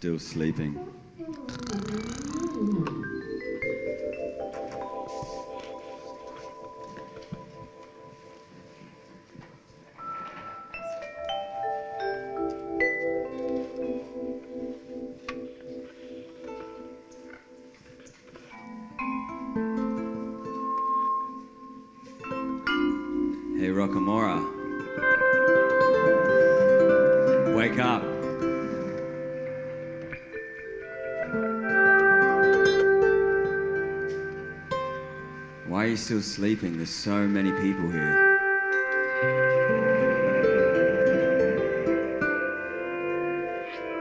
Still sleeping. Hey, Rockamora. Wake up. Why are you still sleeping? There's so many people here.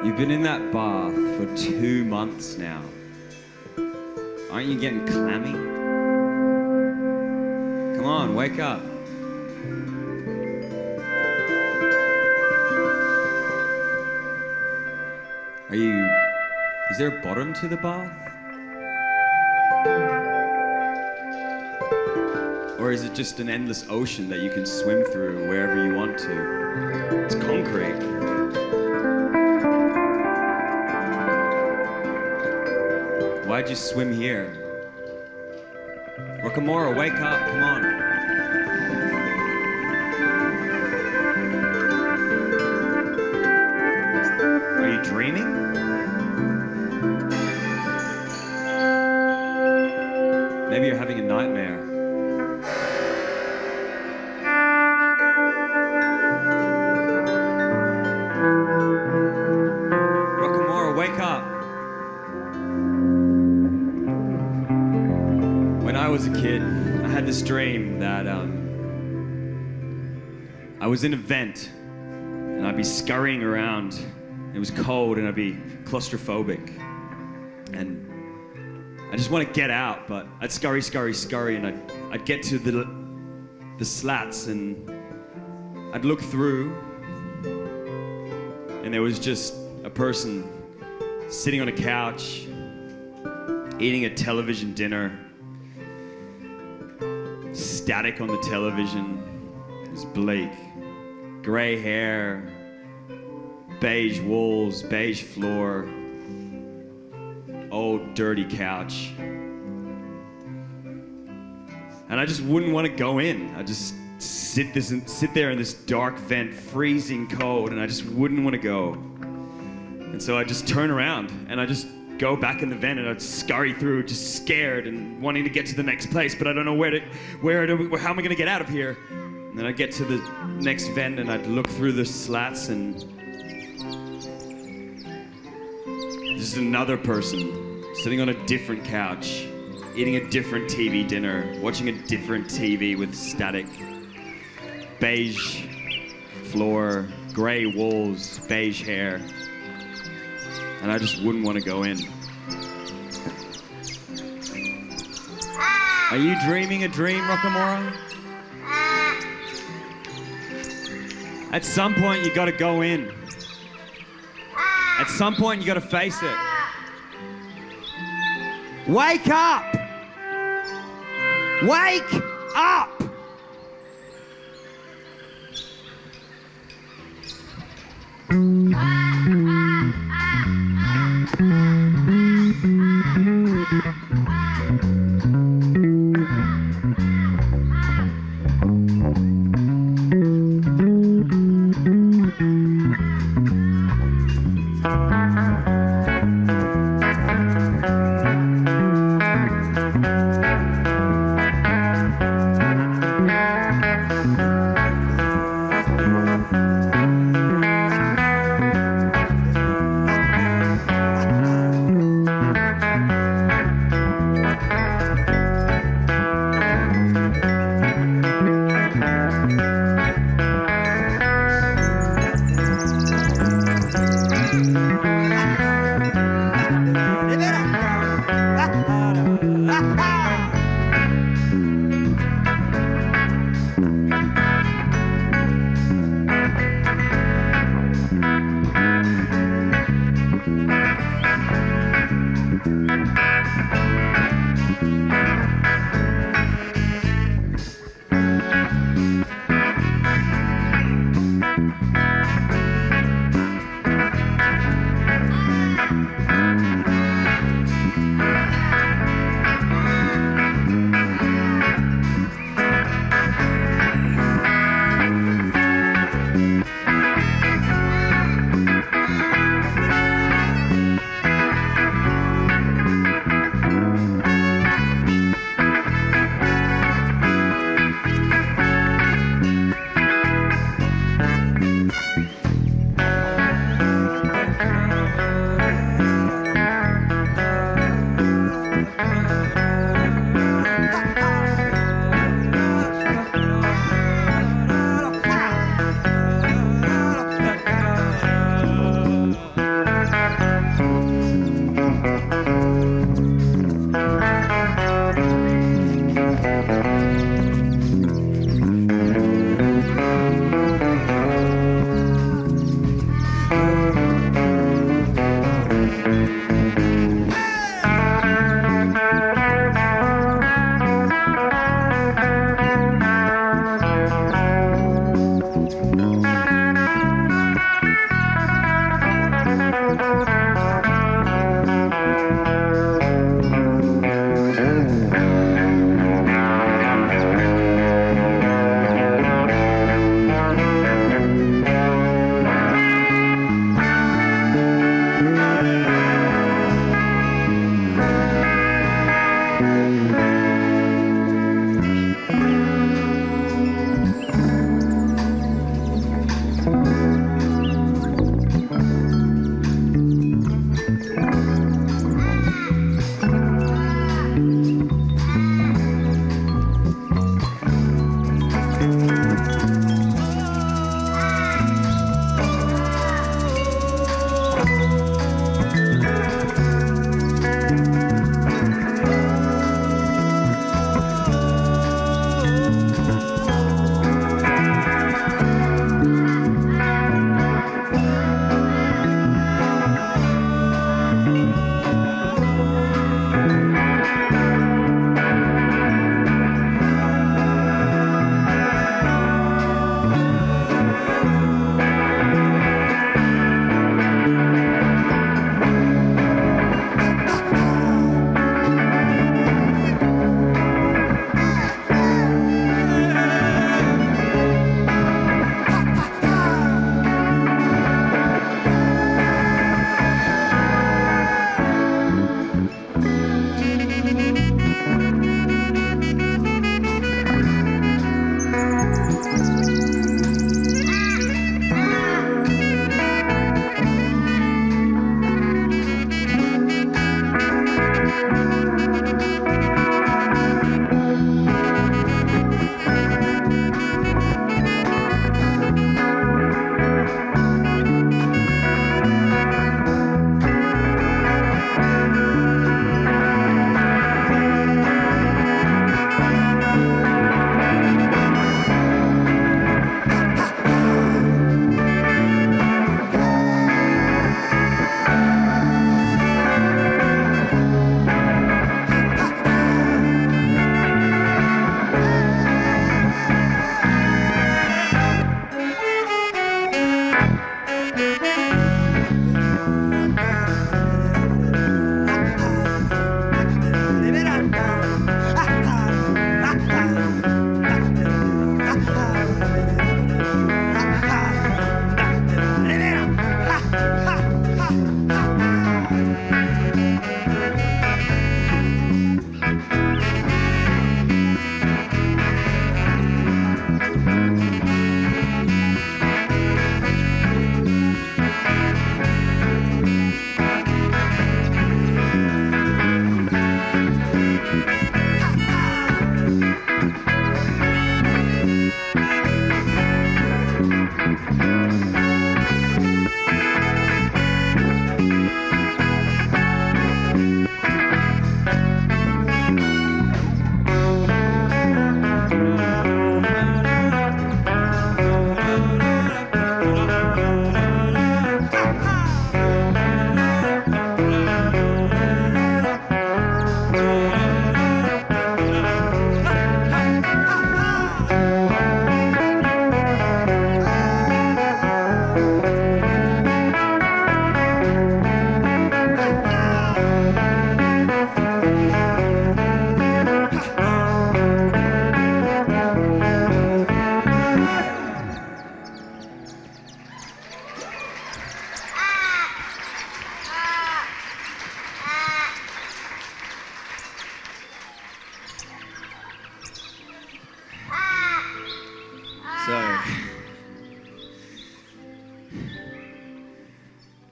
You've been in that bath for 2 months now. Aren't you getting clammy? Come on, wake up. Is there a bottom to the bath? Or is it just an endless ocean that you can swim through wherever you want to? It's concrete. Why'd you swim here? Rockamora, wake up, come on. Are you dreaming? Maybe you're having a nightmare. Rockamora, wake up. When I was a kid, I had this dream that I was in a vent and I'd be scurrying around. It was cold and I'd be claustrophobic. And I just want to get out, but I'd scurry, and I'd get to the slats and I'd look through and there was just a person sitting on a couch, eating a television dinner, static on the television. It was bleak. Grey hair, beige walls, beige floor, old dirty couch. And I just wouldn't want to go in. I just sit there in this dark vent, freezing cold, and I just wouldn't want to go. And so I just turn around and I just go back in the vent and I'd scurry through, just scared and wanting to get to the next place, but I don't know how am I gonna get out of here? And then I'd get to the next vent and I'd look through the slats and there's another person sitting on a different couch, eating a different TV dinner, watching a different TV with static, beige floor, grey walls, beige hair. And I just wouldn't want to go in. Are you dreaming a dream, Rockamora? At some point, you gotta go in. At some point, you gotta face it. Wake up! Wake up!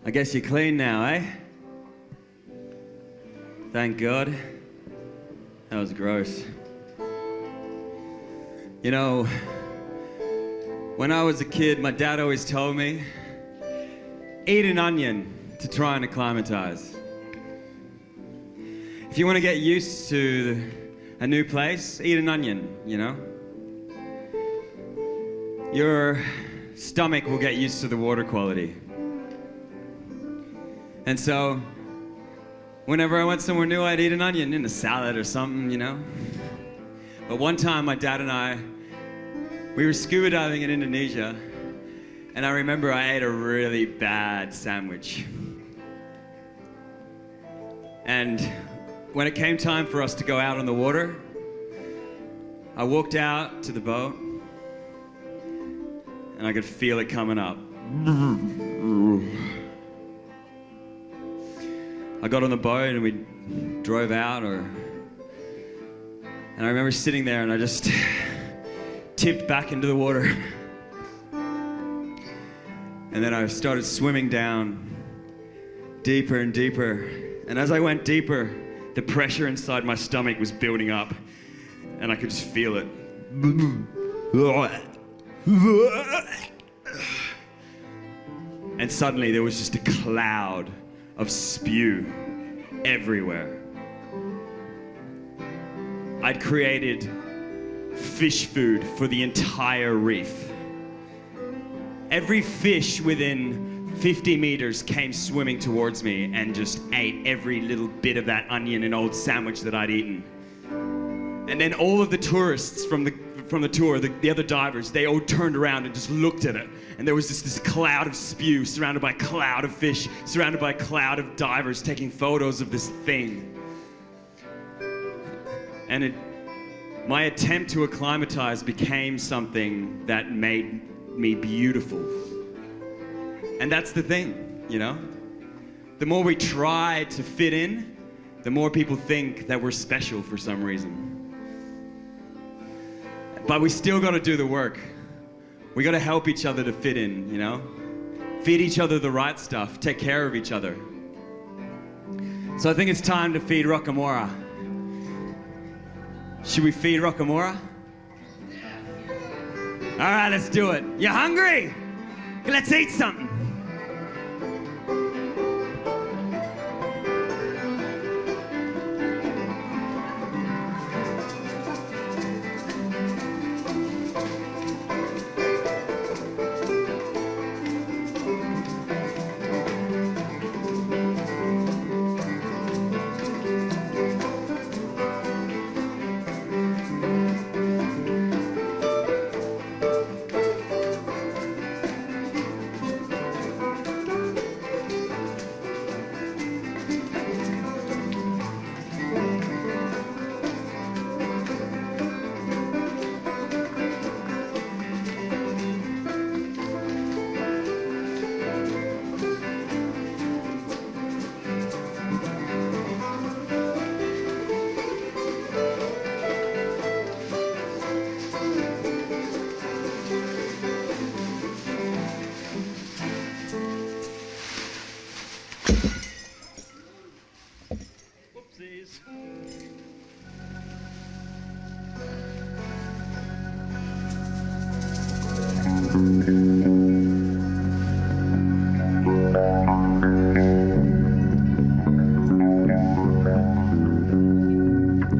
I guess you're clean now, eh? Thank God. That was gross. You know, when I was a kid, my dad always told me, eat an onion to try and acclimatize. If you want to get used to a new place, eat an onion, you know? Your stomach will get used to the water quality. And so, whenever I went somewhere new, I'd eat an onion in a salad or something, you know? But one time, my dad and I, we were scuba diving in Indonesia, and I remember I ate a really bad sandwich. And when it came time for us to go out on the water, I walked out to the boat, and I could feel it coming up. I got on the boat and we drove out, and I remember sitting there and I just tipped back into the water. And then I started swimming down deeper and deeper. And as I went deeper, the pressure inside my stomach was building up and I could just feel it. And suddenly there was just a cloud of spew everywhere. I'd created fish food for the entire reef. Every fish within 50 meters came swimming towards me and just ate every little bit of that onion and old sandwich that I'd eaten. And then all of the tourists from the tour, the other divers, they all turned around and just looked at it. And there was this cloud of spew surrounded by a cloud of fish, surrounded by a cloud of divers taking photos of this thing. And my attempt to acclimatize became something that made me beautiful. And that's the thing, you know? The more we try to fit in, the more people think that we're special for some reason. But we still got to do the work. We got to help each other to fit in, you know? Feed each other the right stuff, take care of each other. So I think it's time to feed Rockamora. Should we feed Rockamora? All right, let's do it. You hungry? Let's eat something.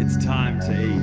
It's time to eat.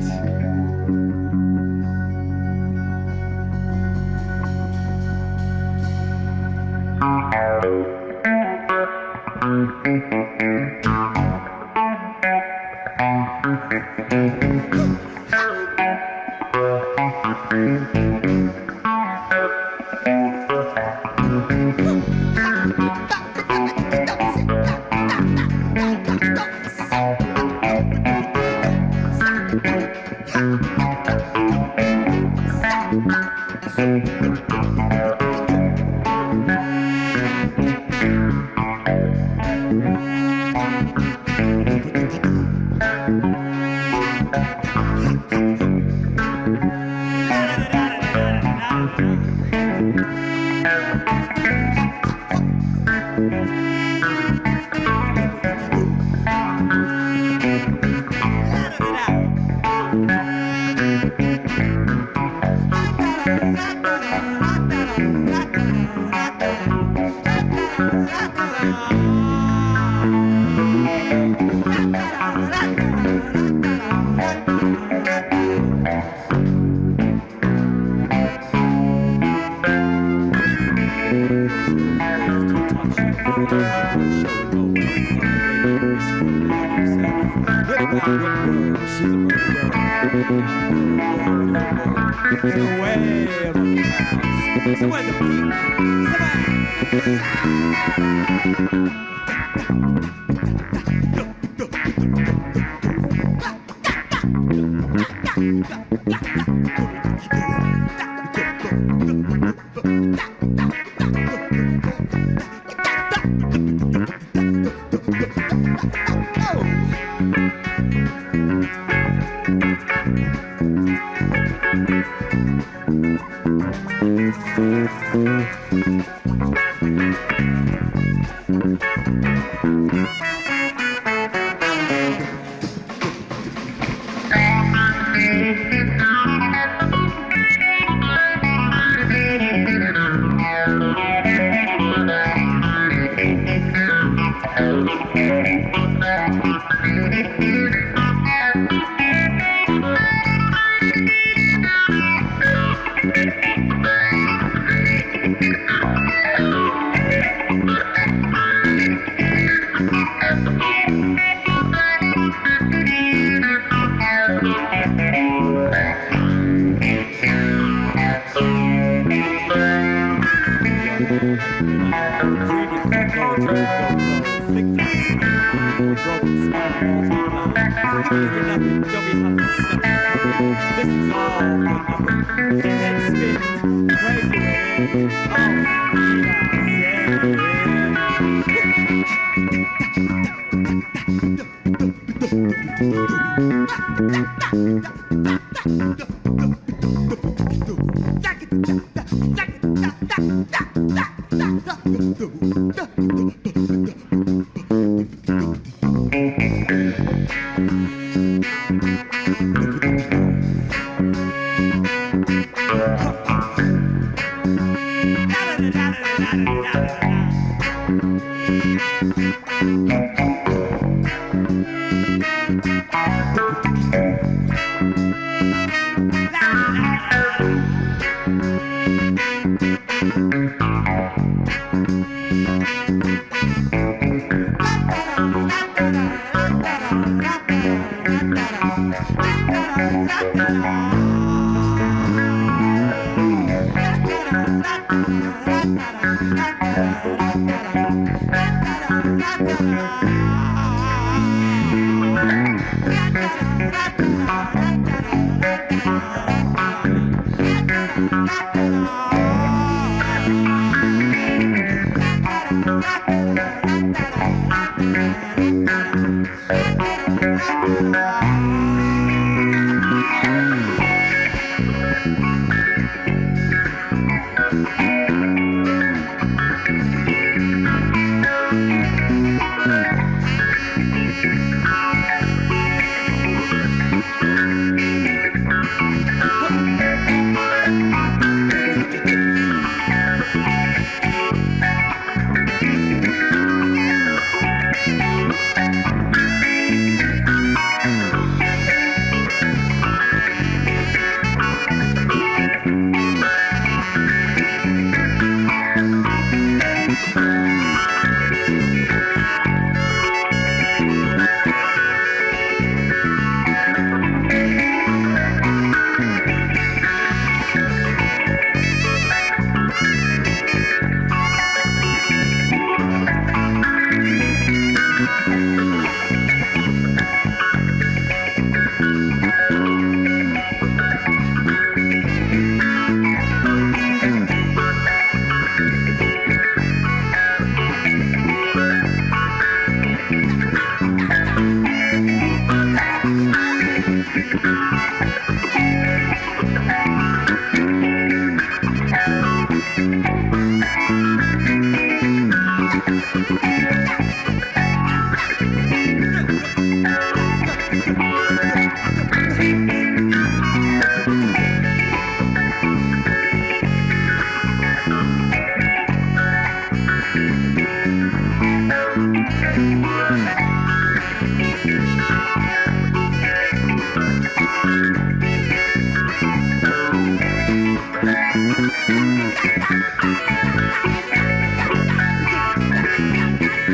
Huh,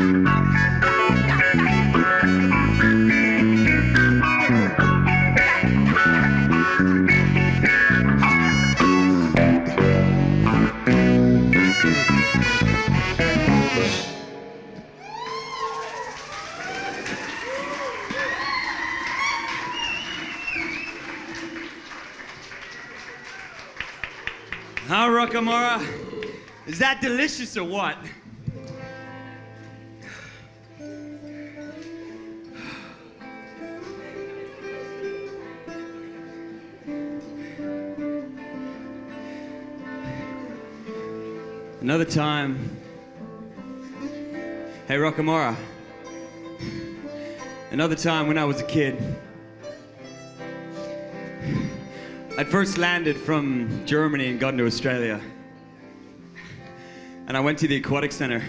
Rockamora? Is that delicious or what? Another time. Hey, Rockamora. Another time when I was a kid. I'd first landed from Germany and got into Australia. And I went to the aquatic center.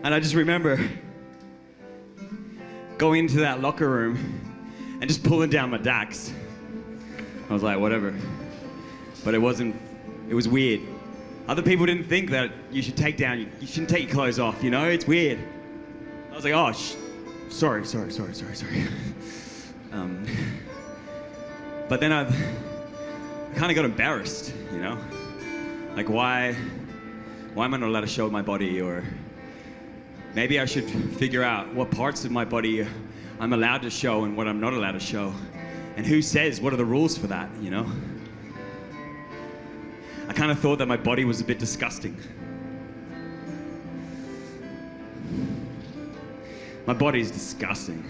And I just remember going into that locker room and just pulling down my dacks. I was like, whatever. But it was weird. Other people didn't think that you shouldn't take your clothes off, you know? It's weird. I was like, oh, sorry. But then I kind of got embarrassed, you know? Like, why am I not allowed to show my body? Or maybe I should figure out what parts of my body I'm allowed to show and what I'm not allowed to show. And who says, what are the rules for that, you know? I kind of thought that my body was a bit disgusting. My body's disgusting.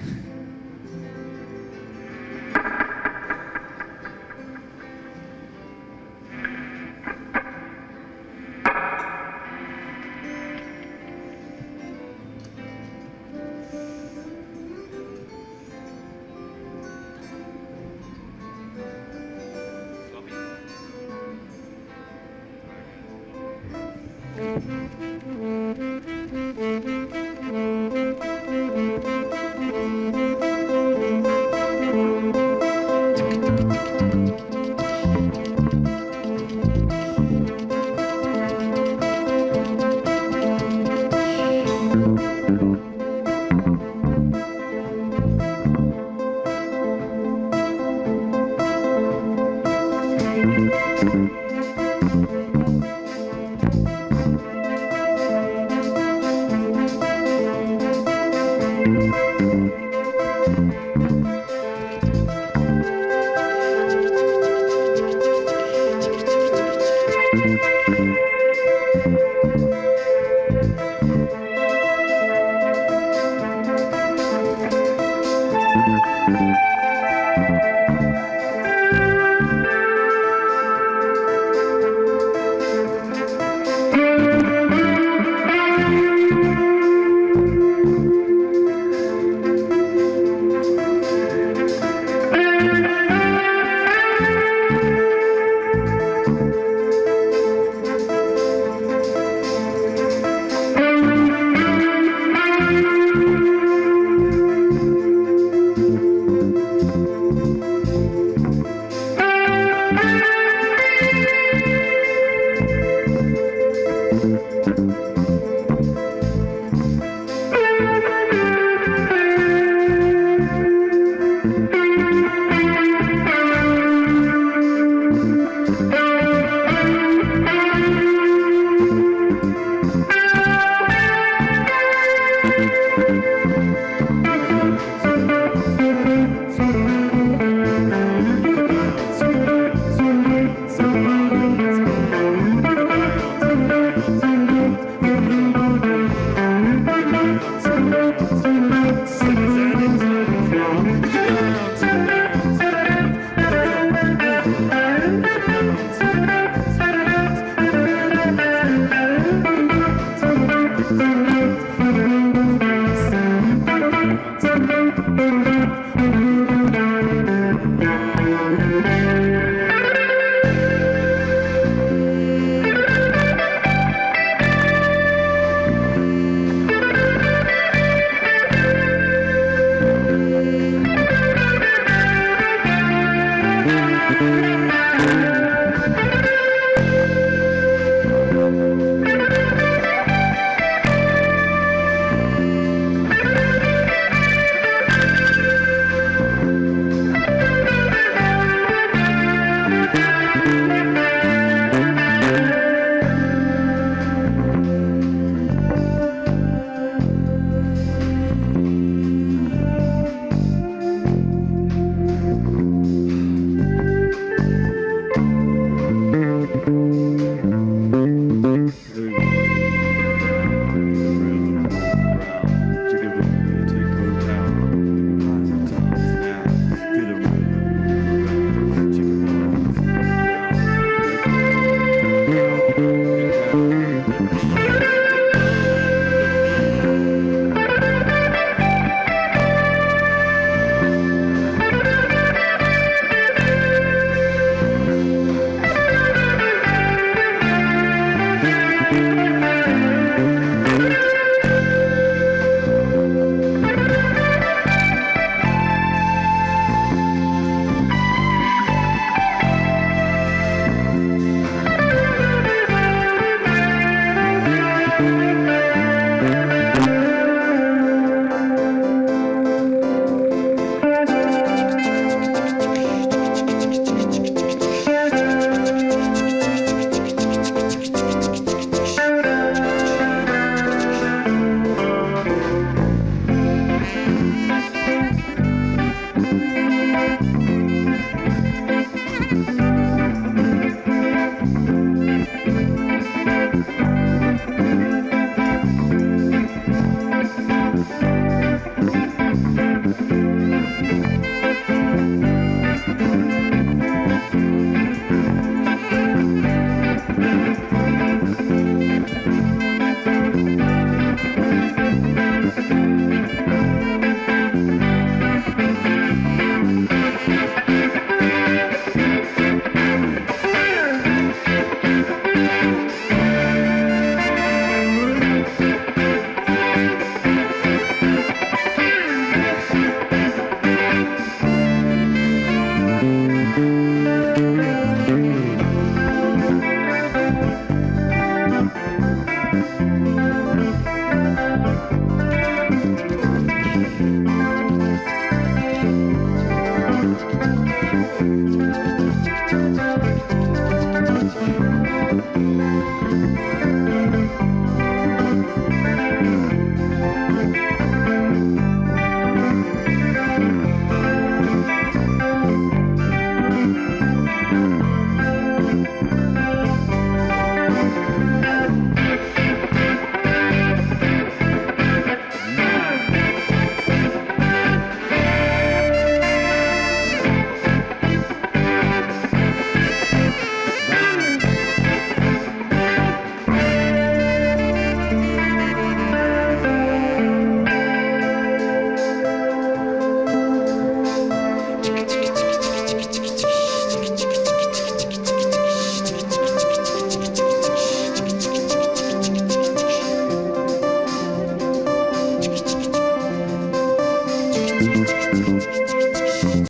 Bait.